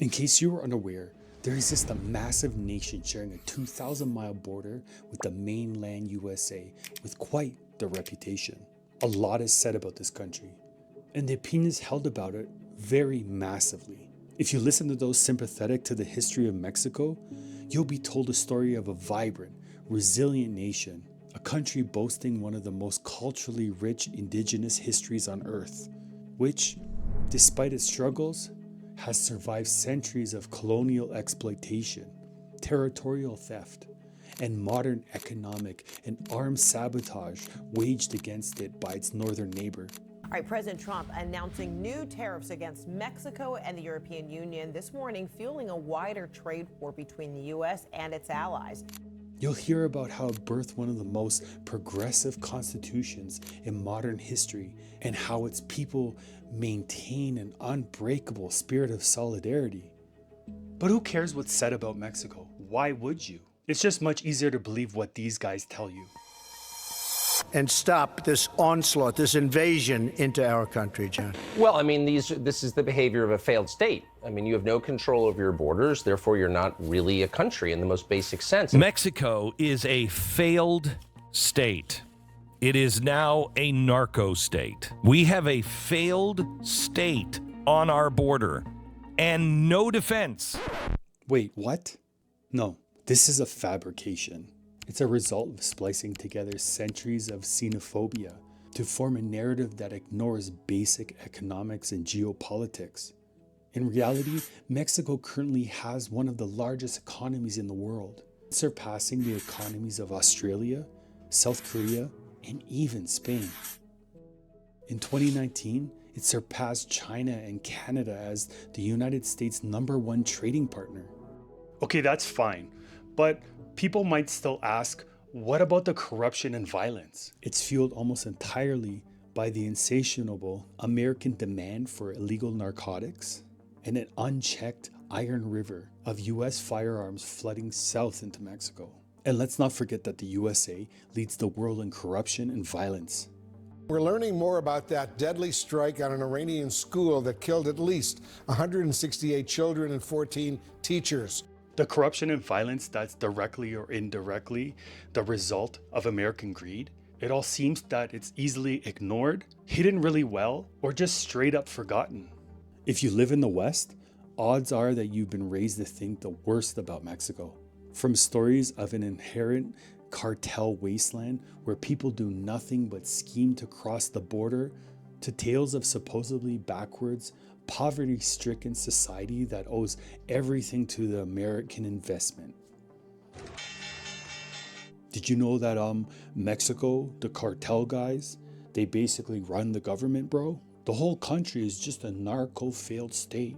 In case you were unaware, there exists a massive nation sharing a 2,000-mile border with the mainland USA with quite the reputation. A lot is said about this country, and the opinions held about it vary massively. If you listen to those sympathetic to the history of Mexico, you'll be told a story of a vibrant, resilient nation, a country boasting one of the most culturally rich indigenous histories on earth, which, despite its struggles, has survived centuries of colonial exploitation, territorial theft, and modern economic and armed sabotage waged against it by its northern neighbor. All right, President Trump announcing new tariffs against Mexico and the European Union this morning, fueling a wider trade war between the U.S. and its allies. You'll hear about how it birthed one of the most progressive constitutions in modern history and how its people maintain an unbreakable spirit of solidarity. But who cares what's said about Mexico? Why would you? It's just much easier to believe what these guys tell you. And stop this onslaught, this invasion into our country, John. Well, I mean, this is the behavior of a failed state. I mean, you have no control over your borders, therefore you're not really a country in the most basic sense. Mexico is a failed state. It is now a narco state. We have a failed state on our border and no defense. Wait, what? No, this is a fabrication. It's a result of splicing together centuries of xenophobia to form a narrative that ignores basic economics and geopolitics. In reality, Mexico currently has one of the largest economies in the world, surpassing the economies of Australia, South Korea, and even Spain. In 2019, it surpassed China and Canada as the United States' #1 trading partner. Okay, that's fine, but people might still ask, what about the corruption and violence? It's fueled almost entirely by the insatiable American demand for illegal narcotics and an unchecked iron river of US firearms flooding south into Mexico. And let's not forget that the USA leads the world in corruption and violence. We're learning more about that deadly strike on an Iranian school that killed at least 168 children and 14 teachers. The corruption and violence that's directly or indirectly the result of American greed, it all seems that it's easily ignored, hidden really well, or just straight up forgotten. If you live in the West, odds are that you've been raised to think the worst about Mexico. From stories of an inherent cartel wasteland where people do nothing but scheme to cross the border, to tales of supposedly backwards, poverty-stricken society that owes everything to the American investment. Did you know that Mexico, the cartel guys, they basically run the government, bro? The whole country is just a narco-failed state.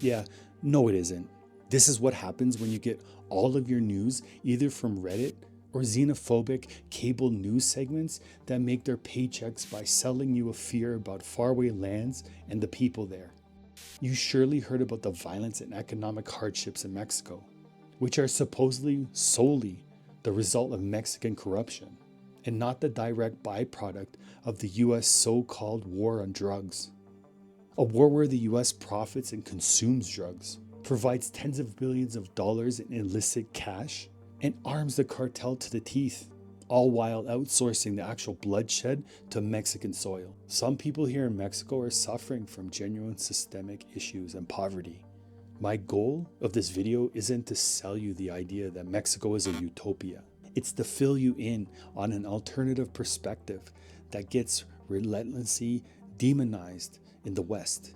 Yeah, no it isn't. This is what happens when you get all of your news either from Reddit or xenophobic cable news segments that make their paychecks by selling you a fear about faraway lands and the people there. You surely heard about the violence and economic hardships in Mexico, which are supposedly solely the result of Mexican corruption, and not the direct byproduct of the US so-called war on drugs. A war where the US profits and consumes drugs, provides tens of billions of dollars in illicit cash, and arms the cartel to the teeth, all while outsourcing the actual bloodshed to Mexican soil. Some people here in Mexico are suffering from genuine systemic issues and poverty. My goal of this video isn't to sell you the idea that Mexico is a utopia. It's to fill you in on an alternative perspective that gets relentlessly demonized in the West.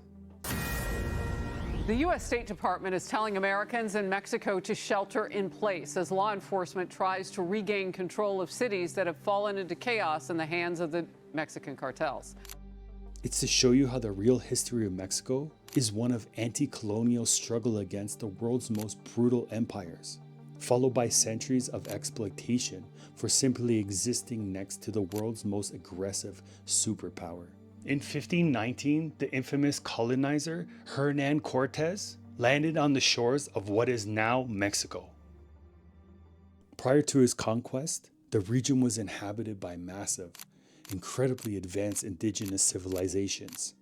The U.S. State Department is telling Americans in Mexico to shelter in place as law enforcement tries to regain control of cities that have fallen into chaos in the hands of the Mexican cartels. It's to show you how the real history of Mexico is one of anti-colonial struggle against the world's most brutal empires, followed by centuries of exploitation for simply existing next to the world's most aggressive superpower. In 1519, the infamous colonizer Hernan Cortes landed on the shores of what is now Mexico. Prior to his conquest, the region was inhabited by massive, incredibly advanced indigenous civilizations.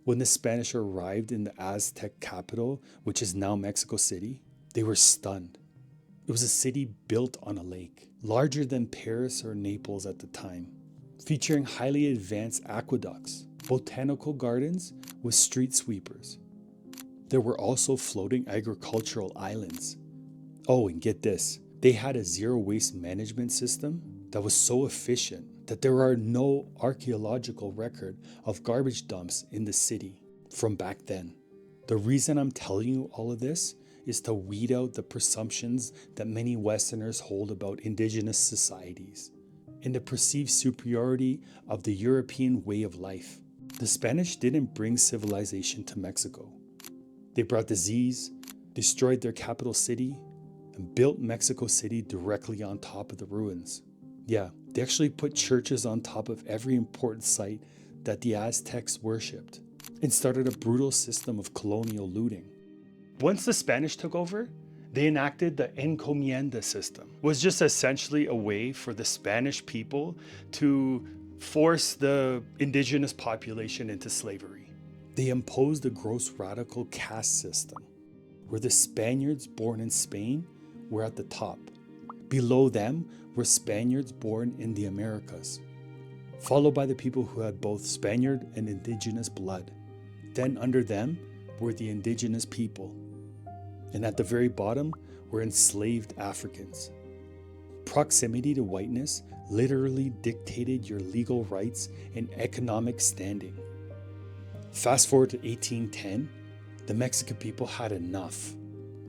When the Spanish arrived in the Aztec capital, which is now Mexico City, they were stunned. It was a city built on a lake, larger than Paris or Naples at the time, featuring highly advanced aqueducts, botanical gardens with street sweepers. There were also floating agricultural islands. Oh, and get this, they had a zero waste management system that was so efficient that there are no archaeological record of garbage dumps in the city from back then. The reason I'm telling you all of this is to weed out the presumptions that many Westerners hold about indigenous societies and the perceived superiority of the European way of life. The Spanish didn't bring civilization to Mexico. They brought disease, destroyed their capital city, and built Mexico City directly on top of the ruins. Yeah, they actually put churches on top of every important site that the Aztecs worshipped and started a brutal system of colonial looting. Once the Spanish took over, they enacted the encomienda system. It was just essentially a way for the Spanish people to force the indigenous population into slavery. They imposed a gross radical caste system, where the Spaniards born in Spain were at the top. Below them were Spaniards born in the Americas, followed by the people who had both Spaniard and indigenous blood. Then under them were the indigenous people. And at the very bottom were enslaved Africans. Proximity to whiteness literally dictated your legal rights and economic standing. Fast forward to 1810, the Mexican people had enough.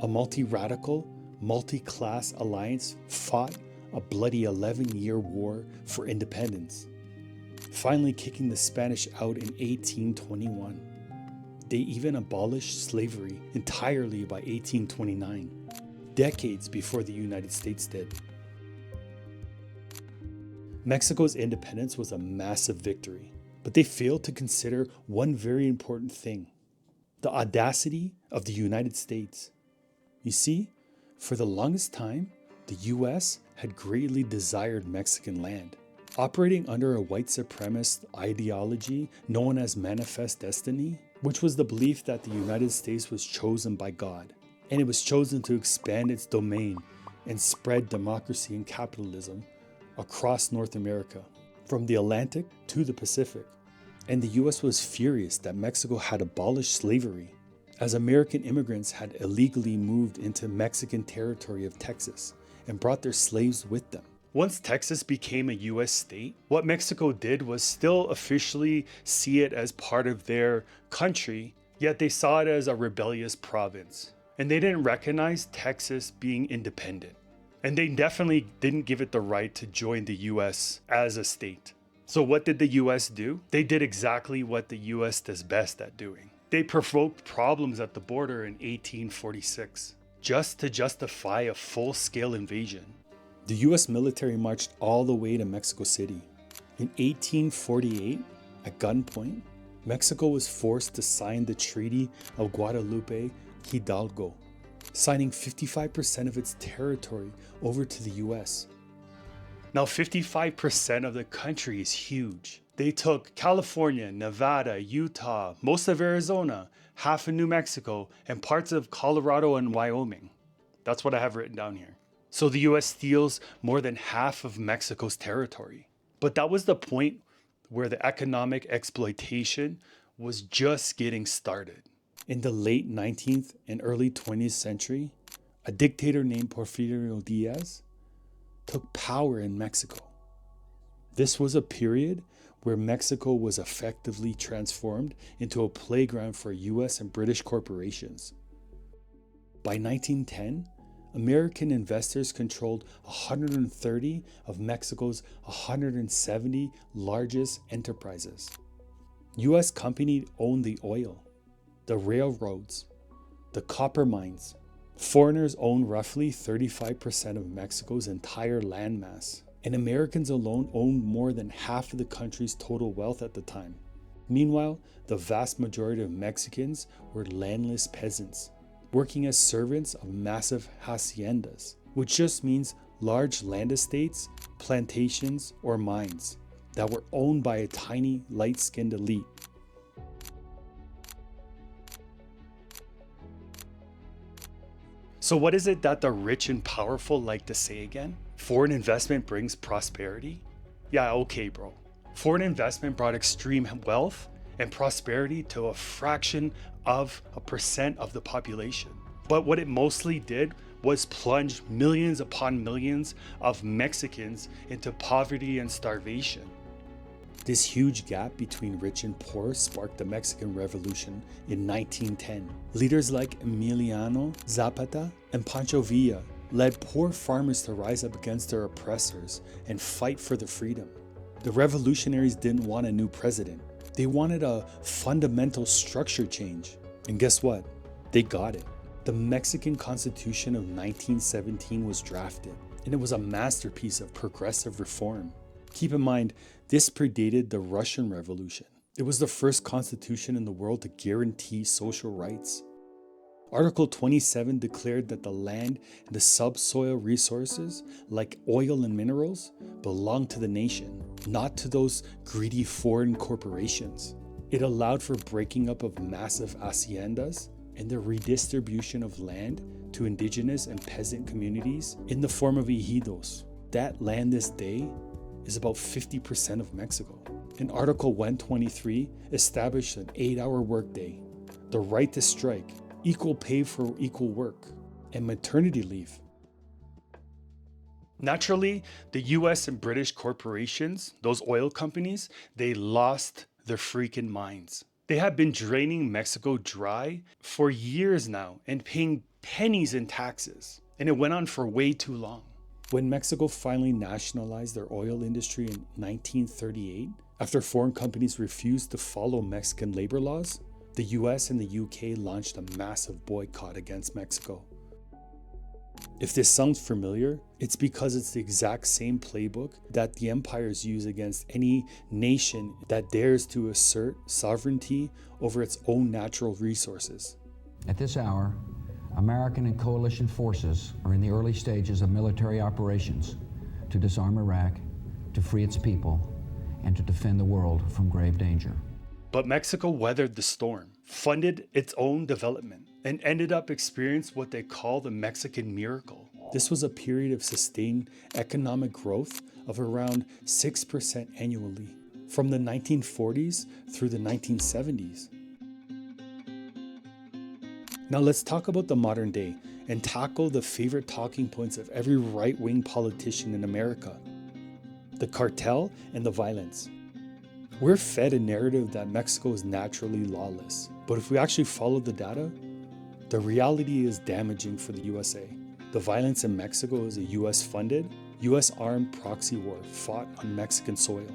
A multi-radical, multi-class alliance fought a bloody 11-year war for independence, finally kicking the Spanish out in 1821. They even abolished slavery entirely by 1829, decades before the United States did. Mexico's independence was a massive victory, but they failed to consider one very important thing: the audacity of the United States. You see, for the longest time, the US had greatly desired Mexican land. Operating under a white supremacist ideology known as manifest destiny, which was the belief that the United States was chosen by God, and it was chosen to expand its domain and spread democracy and capitalism across North America, from the Atlantic to the Pacific. And the US was furious that Mexico had abolished slavery, as American immigrants had illegally moved into Mexican territory of Texas and brought their slaves with them. Once Texas became a US state, what Mexico did was still officially see it as part of their country, yet they saw it as a rebellious province. And they didn't recognize Texas being independent. And they definitely didn't give it the right to join the US as a state. So what did the US do? They did exactly what the US does best at doing. They provoked problems at the border in 1846, just to justify a full-scale invasion. The US military marched all the way to Mexico City. In 1848, at gunpoint, Mexico was forced to sign the Treaty of Guadalupe Hidalgo, signing 55% of its territory over to the US. Now, 55% of the country is huge. They took California, Nevada, Utah, most of Arizona, half of New Mexico, and parts of Colorado and Wyoming. That's what I have written down here. So the US steals more than half of Mexico's territory. But that was the point where the economic exploitation was just getting started. In the late 19th and early 20th century, a dictator named Porfirio Diaz took power in Mexico. This was a period where Mexico was effectively transformed into a playground for US and British corporations. By 1910, American investors controlled 130 of Mexico's 170 largest enterprises. US companies owned the oil, the railroads, the copper mines. Foreigners owned roughly 35% of Mexico's entire landmass, and Americans alone owned more than half of the country's total wealth at the time. Meanwhile, the vast majority of Mexicans were landless peasants, working as servants of massive haciendas, which just means large land estates, plantations, or mines that were owned by a tiny, light-skinned elite. So what is it that the rich and powerful like to say again? Foreign investment brings prosperity? Yeah, okay, bro. Foreign investment brought extreme wealth and prosperity to a fraction of a percent of the population. But what it mostly did was plunge millions upon millions of Mexicans into poverty and starvation. This huge gap between rich and poor sparked the Mexican Revolution in 1910. Leaders like Emiliano Zapata and Pancho Villa led poor farmers to rise up against their oppressors and fight for their freedom. The revolutionaries didn't want a new president. They wanted a fundamental structure change. And guess what? They got it. The Mexican Constitution of 1917 was drafted, and it was a masterpiece of progressive reform. Keep in mind, this predated the Russian Revolution. It was the first constitution in the world to guarantee social rights. Article 27 declared that the land and the subsoil resources, like oil and minerals, belong to the nation, not to those greedy foreign corporations. It allowed for breaking up of massive haciendas and the redistribution of land to indigenous and peasant communities in the form of ejidos. That land this day is about 50% of Mexico. And Article 123 established an 8-hour workday, the right to strike, equal pay for equal work, and maternity leave. Naturally, the US and British corporations, those oil companies, they lost their freaking minds. They have been draining Mexico dry for years now and paying pennies in taxes. And it went on for way too long. When Mexico finally nationalized their oil industry in 1938, after foreign companies refused to follow Mexican labor laws, the US and the UK launched a massive boycott against Mexico. If this sounds familiar, it's because it's the exact same playbook that the empires use against any nation that dares to assert sovereignty over its own natural resources. At this hour, American and coalition forces are in the early stages of military operations to disarm Iraq, to free its people, and to defend the world from grave danger. But Mexico weathered the storm, funded its own development, and ended up experiencing what they call the Mexican miracle. This was a period of sustained economic growth of around 6% annually, from the 1940s through the 1970s. Now let's talk about the modern day and tackle the favorite talking points of every right-wing politician in America: the cartel and the violence. We're fed a narrative that Mexico is naturally lawless, but if we actually follow the data, the reality is damaging for the USA. The violence in Mexico is a US-funded, US-armed proxy war fought on Mexican soil.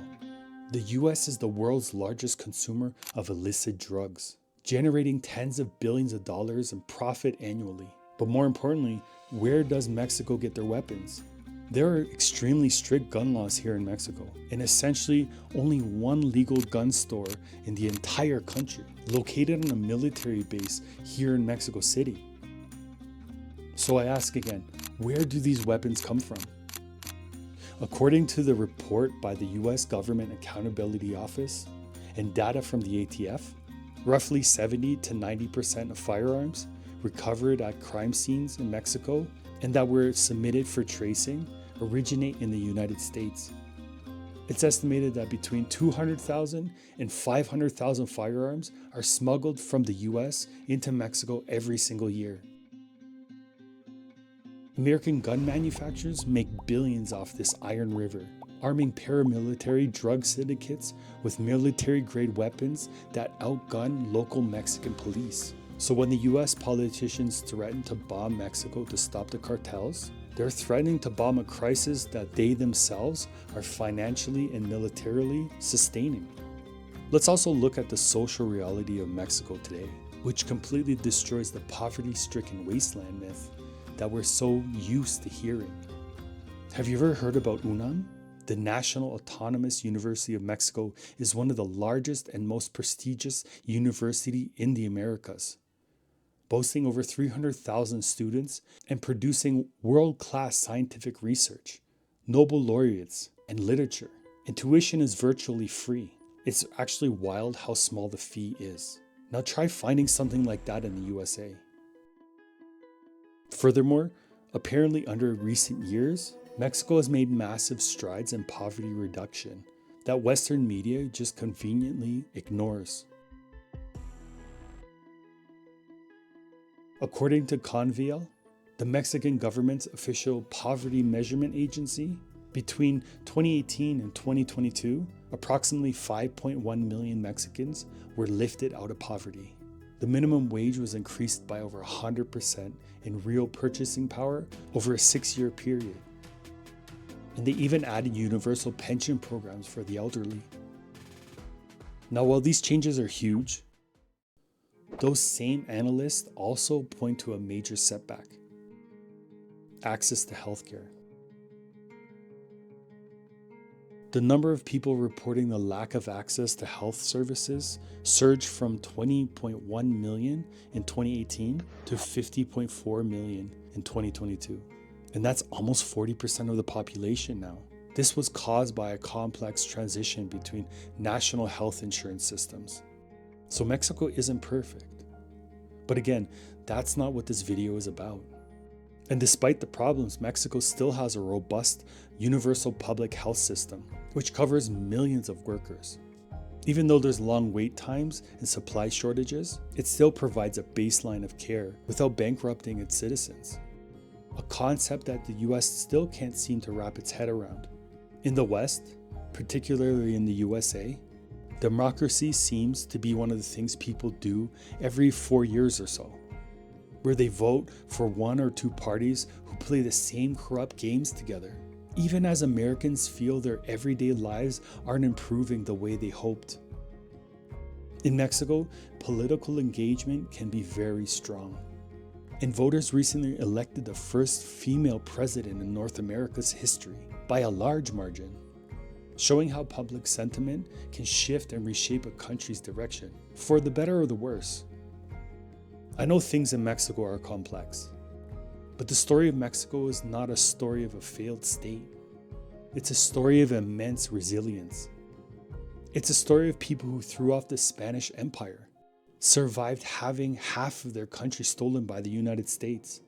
The US is the world's largest consumer of illicit drugs, generating tens of billions of dollars in profit annually. But more importantly, where does Mexico get their weapons? There are extremely strict gun laws here in Mexico, and essentially only one legal gun store in the entire country, located on a military base here in Mexico City. So I ask again, where do these weapons come from? According to the report by the US Government Accountability Office and data from the ATF, roughly 70 to 90% of firearms recovered at crime scenes in Mexico and that were submitted for tracing originate in the United States. It's estimated that between 200,000 and 500,000 firearms are smuggled from the US into Mexico every single year. American gun manufacturers make billions off this iron river, arming paramilitary drug syndicates with military-grade weapons that outgun local Mexican police. So when the US politicians threaten to bomb Mexico to stop the cartels, they're threatening to bomb a crisis that they themselves are financially and militarily sustaining. Let's also look at the social reality of Mexico today, which completely destroys the poverty-stricken wasteland myth that we're so used to hearing. Have you ever heard about UNAM? The National Autonomous University of Mexico is one of the largest and most prestigious universities in the Americas, boasting over 300,000 students and producing world-class scientific research, Nobel laureates, and literature. And tuition is virtually free. It's actually wild how small the fee is. Now try finding something like that in the USA. Furthermore, apparently under recent years, Mexico has made massive strides in poverty reduction that Western media just conveniently ignores. According to Convial, the Mexican government's official poverty measurement agency, between 2018 and 2022, approximately 5.1 million Mexicans were lifted out of poverty. The minimum wage was increased by over 100% in real purchasing power over a 6-year period. And they even added universal pension programs for the elderly. Now, while these changes are huge, those same analysts also point to a major setback: access to healthcare. The number of people reporting the lack of access to health services surged from 20.1 million in 2018 to 50.4 million in 2022. And that's almost 40% of the population now. This was caused by a complex transition between national health insurance systems. So Mexico isn't perfect. But again, that's not what this video is about. And despite the problems, Mexico still has a robust universal public health system, which covers millions of workers. Even though there's long wait times and supply shortages, it still provides a baseline of care without bankrupting its citizens. A concept that the US still can't seem to wrap its head around. In the West, particularly in the USA, democracy seems to be one of the things people do every 4 years or so, where they vote for one or two parties who play the same corrupt games together, even as Americans feel their everyday lives aren't improving the way they hoped. In Mexico, political engagement can be very strong. And voters recently elected the first female president in North America's history by a large margin, showing how public sentiment can shift and reshape a country's direction, for the better or the worse. I know things in Mexico are complex, but the story of Mexico is not a story of a failed state. It's a story of immense resilience. It's a story of people who threw off the Spanish Empire, survived having half of their country stolen by the United States,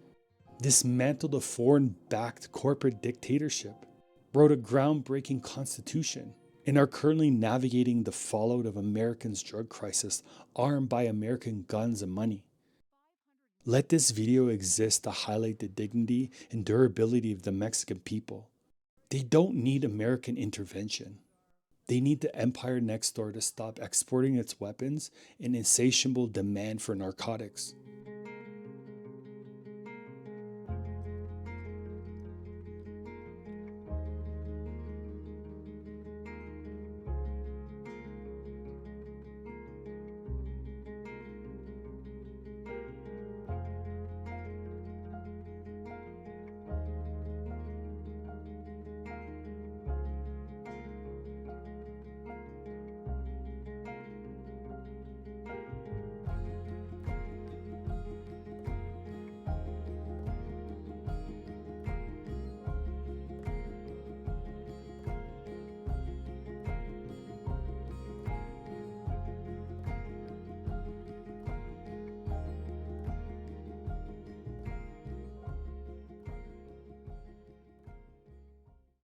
dismantled a foreign-backed corporate dictatorship, wrote a groundbreaking constitution, and are currently navigating the fallout of Americans' drug crisis armed by American guns and money. Let this video exist to highlight the dignity and durability of the Mexican people. They don't need American intervention. They need the empire next door to stop exporting its weapons and insatiable demand for narcotics.